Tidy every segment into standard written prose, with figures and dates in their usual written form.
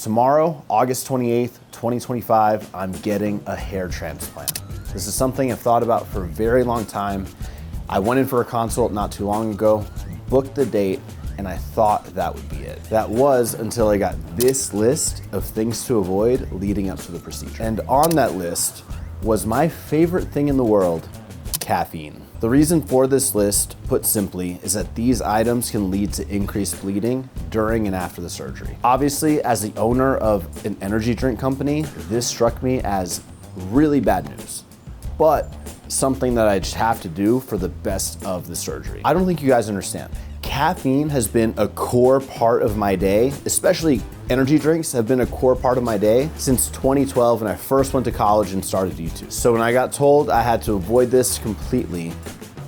Tomorrow, August 28th, 2025, I'm getting a hair transplant. This is something I've thought about for a very long time. I went in for a consult not too long ago, booked the date, and I thought that would be it. That was until I got this list of things to avoid leading up to the procedure. And on that list was my favorite thing in the world, caffeine. The reason for this list, put simply, is that these items can lead to increased bleeding during and after the surgery. Obviously, as the owner of an energy drink company, this struck me as really bad news, but something that I just have to do for the best of the surgery. I don't think you guys understand. Caffeine has been a core part of my day, especially energy drinks have been a core part of my day since 2012 when I first went to college and started YouTube. So when I got told I had to avoid this completely,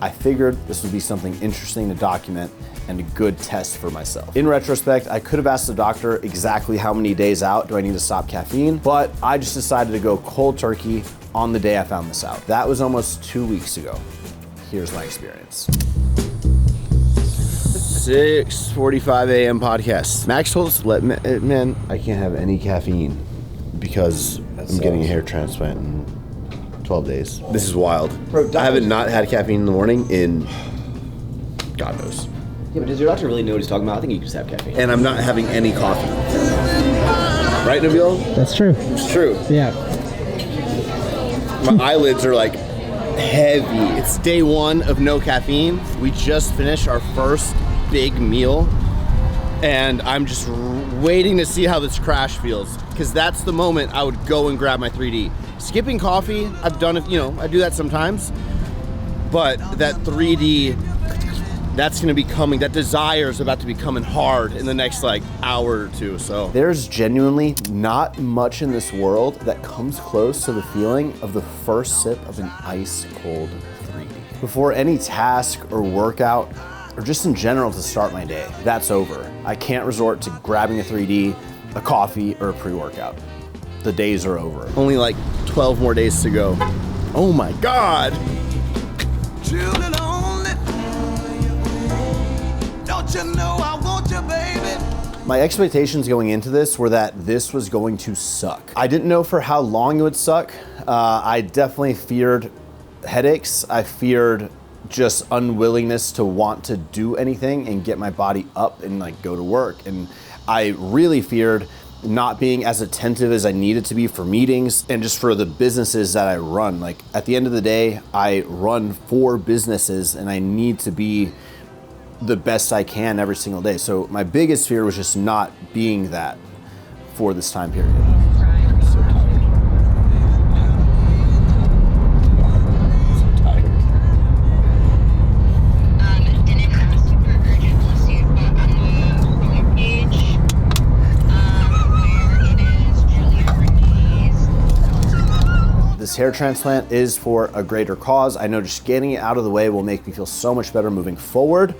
I figured this would be something interesting to document and a good test for myself. In retrospect, I could have asked the doctor exactly how many days out do I need to stop caffeine, but I just decided to go cold turkey on the day I found this out. That was almost 2 weeks ago. Here's my experience. 6:45 a.m. podcast. Max told us to let man, I can't have any caffeine because I'm getting a hair transplant in 12 days. This is wild. Bro, I haven't not had caffeine in the morning in God knows. Yeah, but does your doctor really know what he's talking about? I think you can just have caffeine. And I'm not having any coffee. Right, Nabil? That's true. It's true. Yeah. My eyelids are like heavy. It's day one of no caffeine. We just finished our first big meal and I'm just waiting to see how this crash feels, because that's the moment I would go and grab my 3D. Skipping coffee, I've done it, I do that sometimes, but that 3D, that's gonna be coming, that desire is about to be coming hard in the next hour or two. So there's genuinely not much in this world that comes close to the feeling of the first sip of an ice cold 3D. Before any task or workout, or just in general to start my day, that's over. I can't resort to grabbing a 3D, a coffee, or a pre-workout. The days are over. Only 12 more days to go. Oh my God. Children only. Don't you know I want you, baby? My expectations going into this were that this was going to suck. I didn't know for how long it would suck. I definitely feared headaches. I feared just unwillingness to want to do anything and get my body up and go to work. And I really feared not being as attentive as I needed to be for meetings and just for the businesses that I run. At the end of the day, I run 4 businesses and I need to be the best I can every single day. So my biggest fear was just not being that for this time period. I'm so tired. Didn't have a super urgent lawsuit, but on the portfolio page, where it is Julia Renee's. This hair transplant is for a greater cause. I know just getting it out of the way will make me feel so much better moving forward,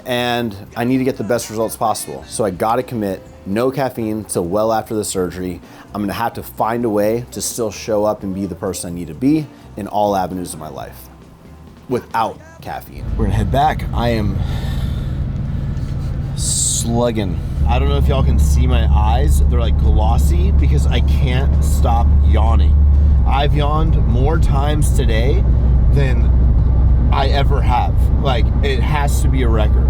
and I need to get the best results possible. So I gotta commit no caffeine till well after the surgery. I'm gonna have to find a way to still show up and be the person I need to be in all avenues of my life without caffeine. We're gonna head back. I am slugging. I don't know if y'all can see my eyes. They're glossy because I can't stop yawning. I've yawned more times today than I ever have. It has to be a record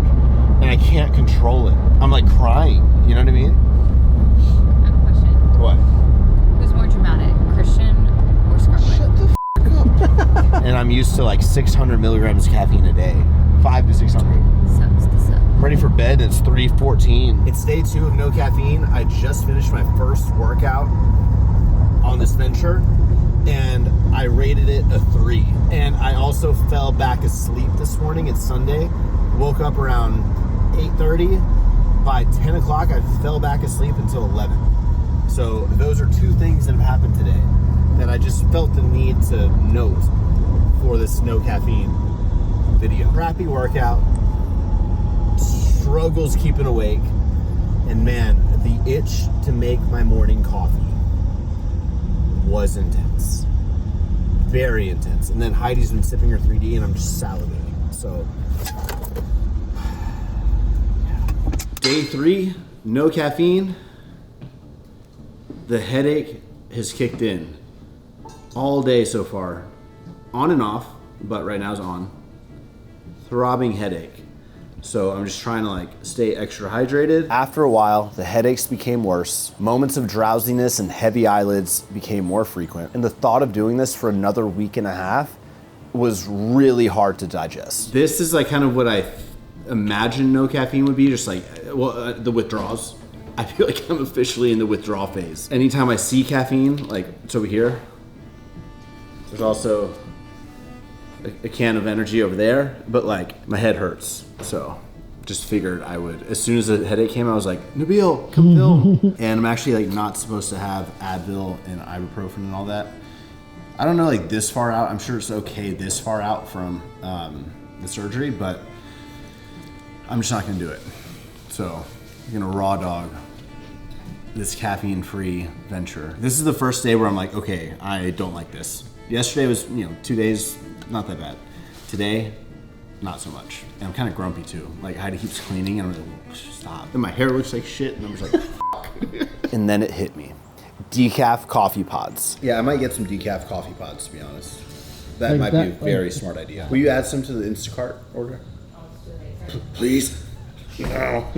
and I can't control it. I'm crying, you know what I mean? I have a question. What? Who's more dramatic, Christian or Scarlett? Shut the f up. And I'm used to 600 milligrams of caffeine a day. 500 to 600. Sucks to suck. I'm ready for bed and it's 3:14. It's day 2 of no caffeine. I just finished my first workout on this venture and I rated it a 3. And I also fell back asleep this morning. It's Sunday. Woke up around 8:30. By 10 o'clock, I fell back asleep until 11. So those are 2 things that have happened today that I just felt the need to note for this no caffeine video. Crappy workout, struggles keeping awake, and man, the itch to make my morning coffee was intense. Very intense. And then Heidi's been sipping her 3D and I'm just salivating. So, Day 3, no caffeine. The headache has kicked in all day so far. On and off, but right now it's on. Throbbing headache. So I'm just trying to like stay extra hydrated. After a while, the headaches became worse. Moments of drowsiness and heavy eyelids became more frequent. And the thought of doing this for another week and a half was really hard to digest. This is like kind of what I imagine no caffeine would be, just like, the withdrawals. I feel like I'm officially in the withdrawal phase. Anytime I see caffeine, like it's over here. There's also a can of energy over there, but like my head hurts. So just figured I would, as soon as the headache came, I was like, Nabil, come film. And I'm actually like not supposed to have Advil and ibuprofen and all that. I don't know like this far out. I'm sure it's okay this far out from the surgery, but I'm just not gonna do it. So I'm gonna raw dog this caffeine-free venture. This is the first day where I'm like, okay, I don't like this. Yesterday was, 2 days, not that bad. Today, not so much. And I'm kind of grumpy too. Like Heidi keeps cleaning and I'm like, stop. And my hair looks like shit and I'm just like, And then it hit me. Decaf coffee pods. Yeah, I might get some decaf coffee pods, to be honest. That might be a very smart idea. Will you add some to the Instacart order? Please? No.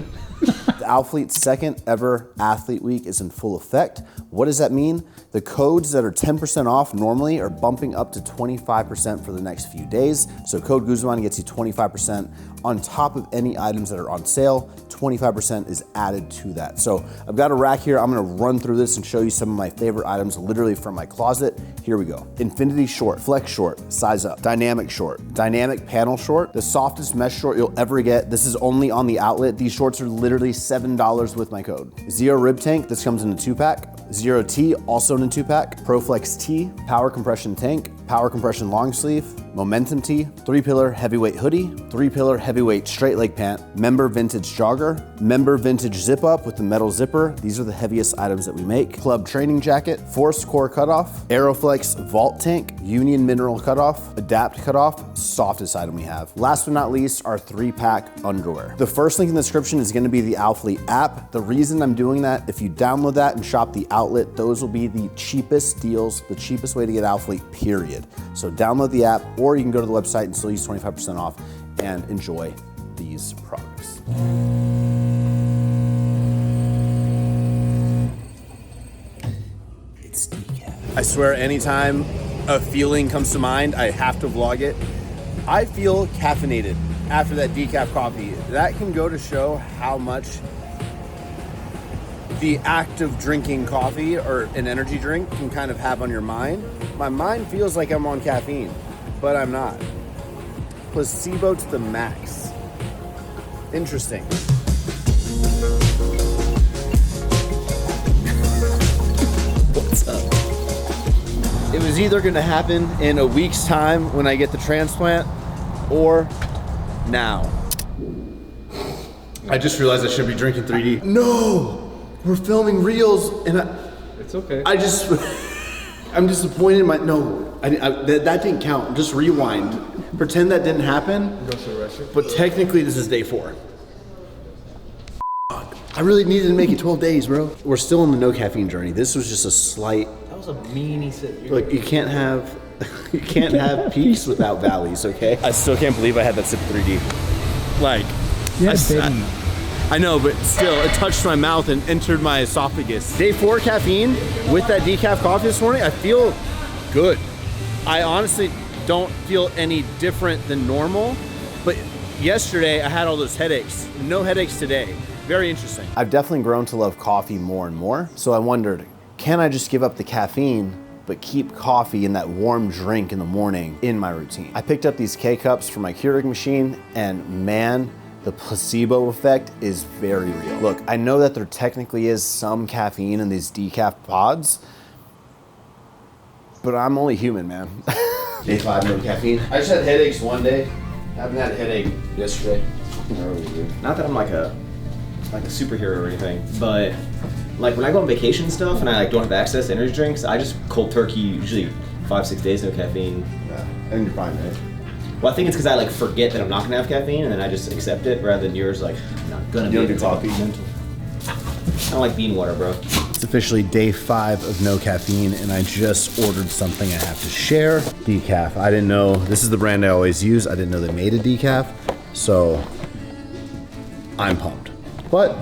The Alfleet's second ever Athlete Week is in full effect. What does that mean? The codes that are 10% off normally are bumping up to 25% for the next few days. So code Guzman gets you 25% on top of any items that are on sale. 25% is added to that. So I've got a rack here. I'm gonna run through this and show you some of my favorite items literally from my closet. Here we go. Infinity short, flex short, size up, dynamic short, dynamic panel short, the softest mesh short you'll ever get. This is only on the outlet. These shorts are literally $7 with my code. Zero rib tank, this comes in a 2-pack. Zero T, also in a 2-pack. ProFlex T, power compression tank, power compression long sleeve, Momentum Tee, 3-pillar heavyweight hoodie, 3-pillar heavyweight straight leg pant, member vintage jogger, member vintage zip up with the metal zipper. These are the heaviest items that we make. Club training jacket, forced core cutoff, Aeroflex vault tank, Union mineral cutoff, adapt cutoff, softest item we have. Last but not least, our 3-pack underwear. The first link in the description is gonna be the Alfleet app. The reason I'm doing that, if you download that and shop the outlet, those will be the cheapest deals, the cheapest way to get Alfleet, period. So download the app, or you can go to the website and still use 25% off and enjoy these products. It's decaf. I swear anytime a feeling comes to mind, I have to vlog it. I feel caffeinated after that decaf coffee. That can go to show how much the act of drinking coffee or an energy drink can kind of have on your mind. My mind feels like I'm on caffeine, but I'm not. Placebo to the max. Interesting. What's up? It was either gonna happen in a week's time when I get the transplant, or now. I just realized I should be drinking 3D. No! We're filming reels and It's okay. I'm disappointed in that didn't count. Just rewind. Pretend that didn't happen. Go to the restroom. But technically this is day 4. I really needed to make it 12 days, bro. We're still on the no caffeine journey. This was just a slight. That was a meanie sip. Look, you can't have peaks without valleys, okay? I still can't believe I had that sip of 3D. Like, I know, but still, it touched my mouth and entered my esophagus. Day 4 caffeine with that decaf coffee this morning, I feel good. I honestly don't feel any different than normal, but yesterday I had all those headaches. No headaches today. Very interesting. I've definitely grown to love coffee more and more, so I wondered, can I just give up the caffeine but keep coffee and that warm drink in the morning in my routine? I picked up these K-Cups for my Keurig machine, and man, the placebo effect is very real. Look, I know that there technically is some caffeine in these decaf pods, but I'm only human, man. Day 5, no caffeine. I just had headaches one day. I haven't had a headache yesterday. Not that I'm like a superhero or anything, but like when I go on vacation and stuff and I like don't have access to energy drinks, I just cold turkey usually 5-6 days no caffeine. Yeah, and you're fine, right? Well, I think it's because I like forget that I'm not gonna have caffeine and then I just accept it rather than yours like I'm not gonna You be don't do coffee? I don't like bean water, bro. It's officially day 5 of no caffeine, and I just ordered something I have to share. Decaf. I didn't know, this is the brand I always use. I didn't know they made a decaf, so I'm pumped. But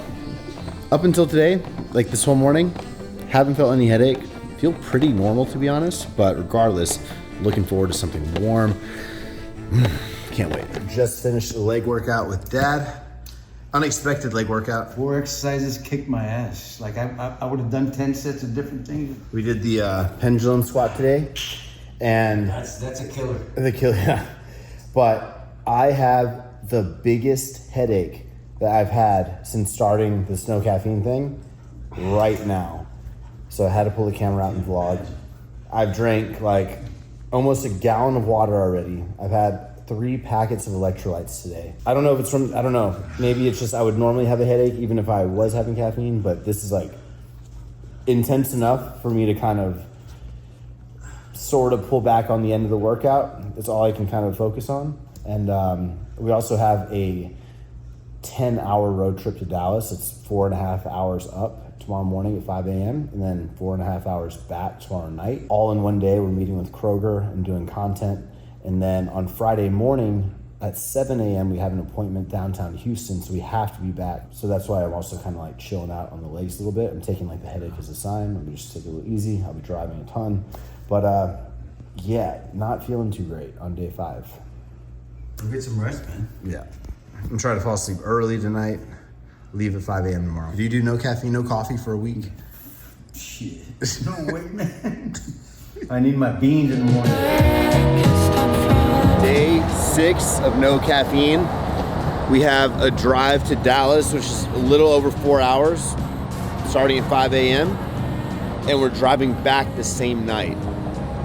up until today, like this whole morning, haven't felt any headache. Feel pretty normal, to be honest, but regardless, looking forward to something warm. Can't wait. Just finished a leg workout with Dad. Unexpected leg workout. 4 exercises kicked my ass. Like I would have done 10 sets of different things. We did the pendulum squat today, and That's a killer. the kill, yeah. But I have the biggest headache that I've had since starting this no caffeine thing right now. So I had to pull the camera out and vlog. I've drank like almost a gallon of water already. I've had 3 packets of electrolytes today. I don't know if it's from, I don't know. Maybe it's just I would normally have a headache even if I was having caffeine, but this is like intense enough for me to kind of sort of pull back on the end of the workout. That's all I can kind of focus on. And we also have a 10-hour road trip to Dallas. It's 4.5 hours up tomorrow morning at 5 a.m. and then 4.5 hours back tomorrow night. All in one day. We're meeting with Kroger and doing content. And then on Friday morning at 7 a.m. we have an appointment downtown Houston, so we have to be back. So that's why I'm also kind of like chilling out on the legs a little bit. I'm taking like the headache as a sign. Let me just take it a little easy. I'll be driving a ton. But yeah, not feeling too great on day 5. Get some rest, man. Yeah. I'm trying to fall asleep early tonight. Leave at 5 a.m. tomorrow. Do you do no caffeine, no coffee for a week? Shit. No way, man. I need my beans in the morning. Day 6 of no caffeine. We have a drive to Dallas, which is a little over 4 hours, starting at 5 a.m. And we're driving back the same night.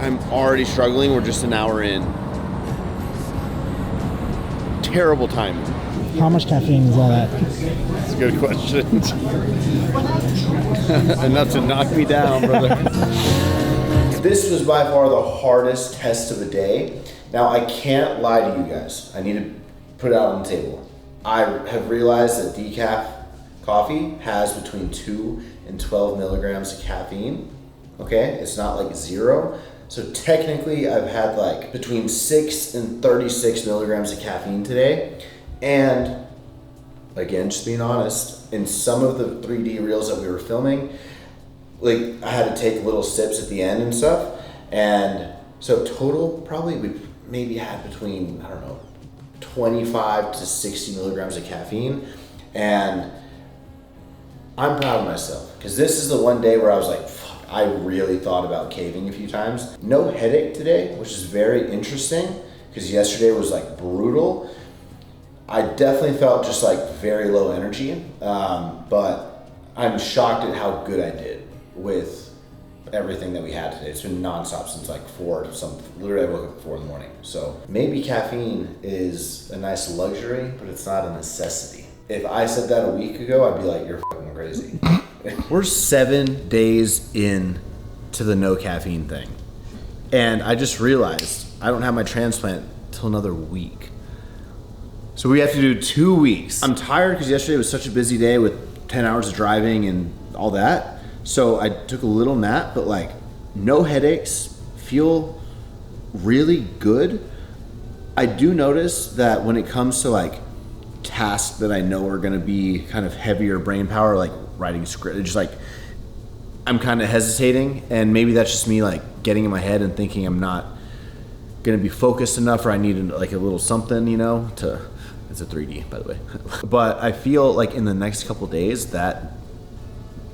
I'm already struggling. We're just an hour in. Terrible timing. How much caffeine is all that? That's a good question. Enough to knock me down, brother. This was by far the hardest test of the day. Now, I can't lie to you guys. I need to put it out on the table. I have realized that decaf coffee has between 2 and 12 milligrams of caffeine. Okay, it's not like 0. So technically, I've had like between 6 and 36 milligrams of caffeine today. And again, just being honest, in some of the 3D reels that we were filming, like I had to take little sips at the end and stuff. And so total, probably we maybe had between, I don't know, 25 to 60 milligrams of caffeine. And I'm proud of myself because this is the one day where I was like, fuck, I really thought about caving a few times. No headache today, which is very interesting because yesterday was like brutal. I definitely felt just like very low energy, but I'm shocked at how good I did with everything that we had today. It's been nonstop since like 4 something. Literally I woke up at 4 in the morning. So maybe caffeine is a nice luxury, but it's not a necessity. If I said that a week ago, I'd be like, you're fucking crazy. We're 7 days in to the no caffeine thing. And I just realized I don't have my transplant till another week. So we have to do 2 weeks. I'm tired because yesterday was such a busy day with 10 hours of driving and all that. So I took a little nap, but like no headaches, feel really good. I do notice that when it comes to like tasks that I know are gonna be kind of heavier brain power, like writing a script, just like I'm kind of hesitating, and maybe that's just me like getting in my head and thinking I'm not gonna be focused enough, or I need like a little something, you know, to, it's a 3D by the way. But I feel like in the next couple of days that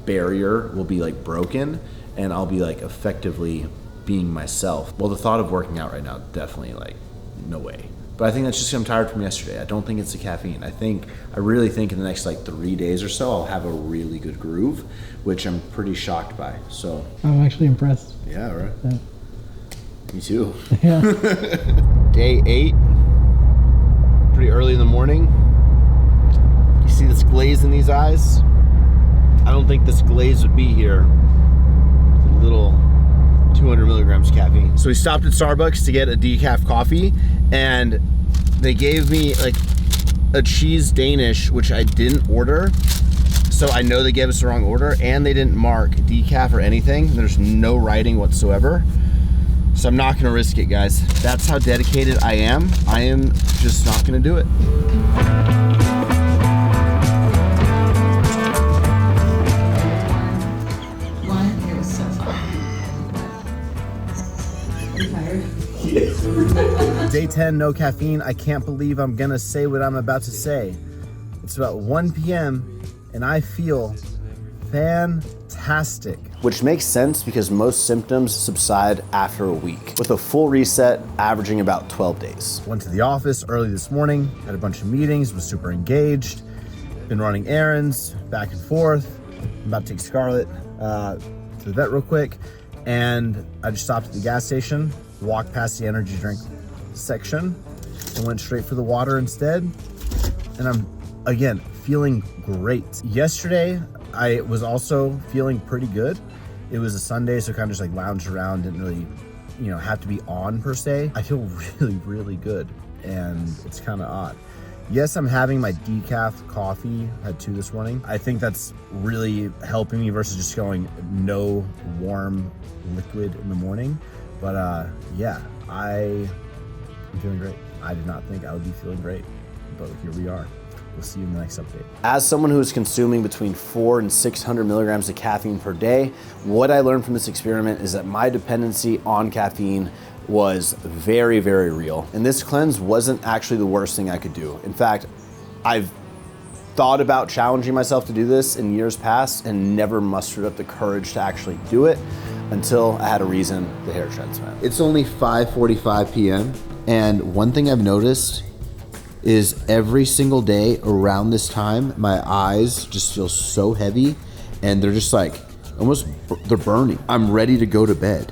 barrier will be like broken and I'll be like effectively being myself. Well, the thought of working out right now, definitely like no way. But I think that's just I'm tired from yesterday. I don't think it's the caffeine. I really think in the next like 3 days or so, I'll have a really good groove, which I'm pretty shocked by. So I'm actually impressed. yeah, right. Yeah. Me too. Yeah. Day 8, pretty early in the morning. You see this glaze in these eyes? I don't think this glaze would be here. A little 200 milligrams caffeine. So we stopped at Starbucks to get a decaf coffee, and they gave me like a cheese Danish, which I didn't order. So I know they gave us the wrong order, and they didn't mark decaf or anything. There's no writing whatsoever. So I'm not gonna risk it, guys. That's how dedicated I am. I am just not gonna do it. It was so fun. Are you tired? Day 10, no caffeine. I can't believe I'm gonna say what I'm about to say. It's about 1 p.m. and I feel fantastic. Which makes sense because most symptoms subside after a week, with a full reset averaging about 12 days. Went to the office early this morning, had a bunch of meetings, was super engaged, been running errands, back and forth. I'm about to take Scarlett to the vet real quick, and I just stopped at the gas station, walked past the energy drink section, and went straight for the water instead. And I'm, again, feeling great. Yesterday, I was also feeling pretty good. It was a Sunday, so kind of just like lounged around, didn't really, have to be on per se. I feel really, really good, and it's kind of odd. Yes, I'm having my decaf coffee, had 2 this morning. I think that's really helping me versus just going no warm liquid in the morning. But yeah, I'm feeling great. I did not think I would be feeling great, but here we are. We'll see you in the next update. As someone who is consuming between 400 and 600 milligrams of caffeine per day, what I learned from this experiment is that my dependency on caffeine was very, very real. And this cleanse wasn't actually the worst thing I could do. In fact, I've thought about challenging myself to do this in years past and never mustered up the courage to actually do it until I had a reason, the hair transplant. It's only 5:45 p.m. and one thing I've noticed is every single day around this time, my eyes just feel so heavy and they're just like, almost, they're burning. I'm ready to go to bed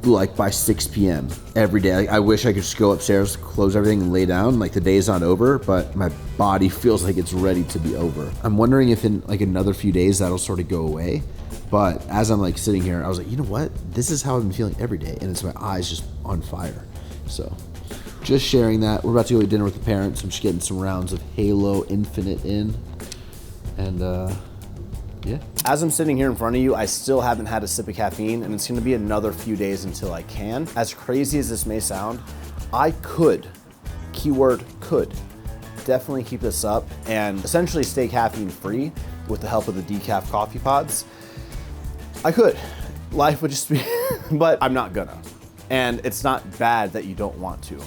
like by 6 p.m. every day. I wish I could just go upstairs, close everything and lay down. Like the day's not over, but my body feels like it's ready to be over. I'm wondering if in like another few days that'll sort of go away. But as I'm like sitting here, I was like, you know what? This is how I've been feeling every day. And it's my eyes just on fire. So just sharing that. We're about to go eat dinner with the parents. I'm just getting some rounds of Halo Infinite in. And yeah. As I'm sitting here in front of you, I still haven't had a sip of caffeine, and it's gonna be another few days until I can. As crazy as this may sound, I could, keyword could, definitely keep this up and essentially stay caffeine free with the help of the decaf coffee pods. I could. Life would just be, but I'm not gonna. And it's not bad that you don't want to.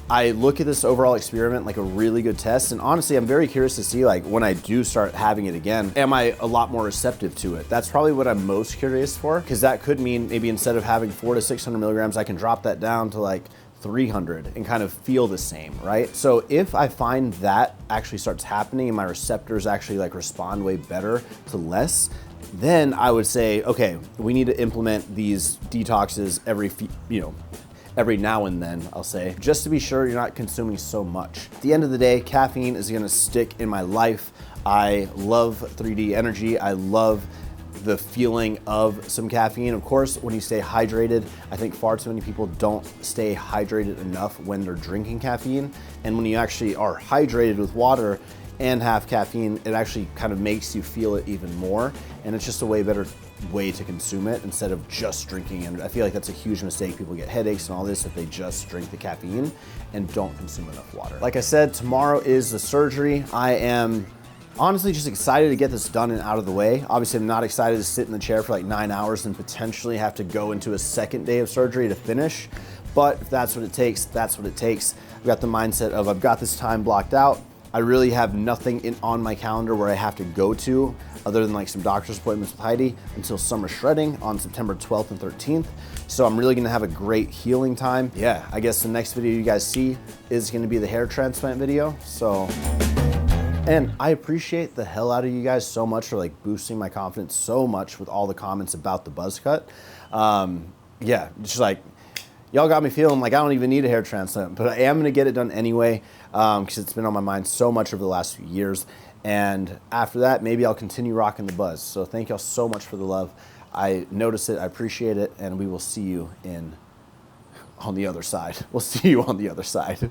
I look at this overall experiment like a really good test, and honestly, I'm very curious to see like when I do start having it again, am I a lot more receptive to it? That's probably what I'm most curious for, because that could mean maybe instead of having 400 to 600 milligrams, I can drop that down to like 300 and kind of feel the same, right? So if I find that actually starts happening and my receptors actually like respond way better to less, then I would say, okay, we need to implement these detoxes every now and then, I'll say, just to be sure you're not consuming so much. At the end of the day, caffeine is gonna stick in my life. I love 3D energy. I love the feeling of some caffeine. Of course, when you stay hydrated, I think far too many people don't stay hydrated enough when they're drinking caffeine. And when you actually are hydrated with water and have caffeine, it actually kind of makes you feel it even more. And it's just a way better way to consume it instead of just drinking. And I feel like that's a huge mistake. People get headaches and all this if they just drink the caffeine and don't consume enough water. Like I said, tomorrow is the surgery. I am honestly just excited to get this done and out of the way. Obviously, I'm not excited to sit in the chair for like 9 hours and potentially have to go into a second day of surgery to finish. But if that's what it takes, that's what it takes. I've got the mindset of I've got this time blocked out. I really have nothing on my calendar where I have to go to other than like some doctor's appointments with Heidi until summer shredding on September 12th and 13th. So I'm really gonna have a great healing time. Yeah, I guess the next video you guys see is gonna be the hair transplant video. So, and I appreciate the hell out of you guys so much for like boosting my confidence so much with all the comments about the buzz cut. Yeah, just like, y'all got me feeling like I don't even need a hair transplant, but I am gonna get it done anyway because it's been on my mind so much over the last few years. And after that, maybe I'll continue rocking the buzz. So thank y'all so much for the love. I notice it, I appreciate it, and we will see you on the other side. We'll see you on the other side.